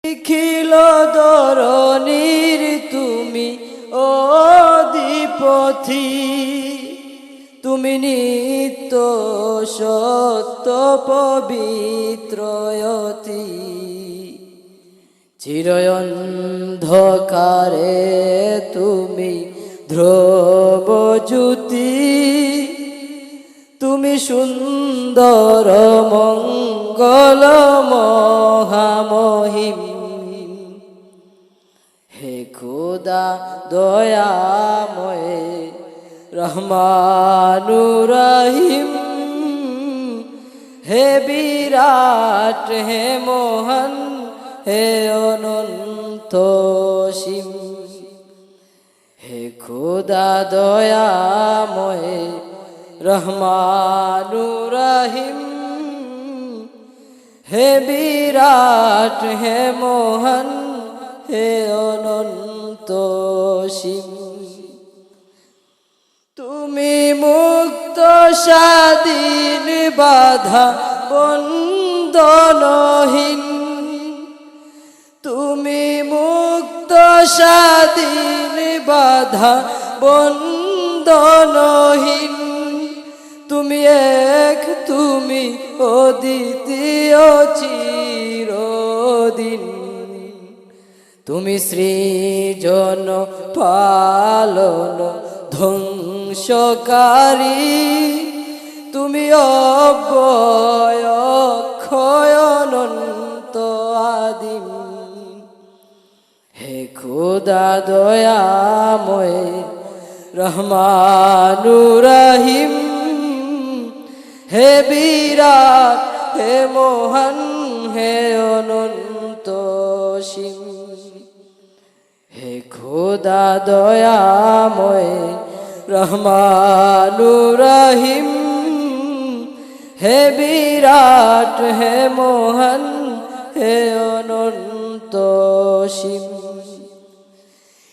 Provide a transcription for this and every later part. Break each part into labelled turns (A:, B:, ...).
A: নিখিল ধরণীর তুমি অধিপতি, তুমি নিত্য সত্য পবিত্রয়তি। চিরঅন্ধকারে তুমি ধ্রুব জ্যোতি, তুমি সুন্দর মঙ্গল মহামহিম। হে খোদা দয়াময় রহমানুর রহিম, হে বিরাট হে মোহন হে অনন্ত সীম। হে খোদা দয়াময় রহমানুর রহিম, হে বিরাট হে মোহন হে অনন্ত সীম। তুমি মুক্ত স্বাধীন বাধা বন্ধনহীন, তুমি মুক্ত স্বাধীন বাধা বন্ধনহীন। তুমি এক তুমি অদ্বিতীয় চিরদিন, তুমি সৃজন পালন ধ্বংসকারী, তুমি অব্যয় অক্ষয় অনন্ত আদিম। হে খোদা দয়াময় রহমানুর রহিম, হে বিরাট হে মোহন হে অনন্ত সীম। হে খোদা দয়াময় রহমানুর রহিম, হে বিরাট হে মোহন হে অনন্ত সীম।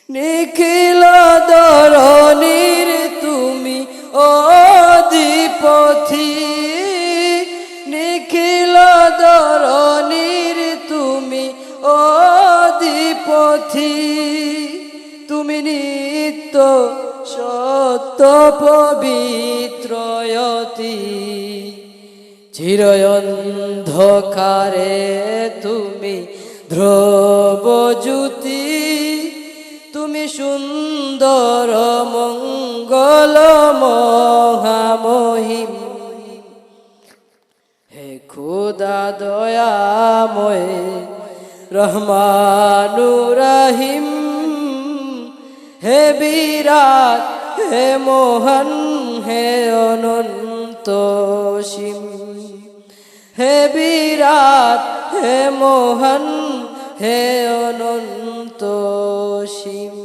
A: নিখিল ধরণীর তুমি অধিপতি, নিখিল ধরণীর তুমি অধিপতি, তুমি নিত্য সত্য পবিত্রয়তি। চিরঅন্ধকারে তুমি ধ্রুব জ্যোতি, তুমি সুন্দর মঙ্গল মহামহিম। হে খোদা দয়াময় রহমানুর রহিম, হে বিরাট হে মোহন হে অনন্ত সীম। হে বিরাট হে মোহন হে অনন্ত সীম।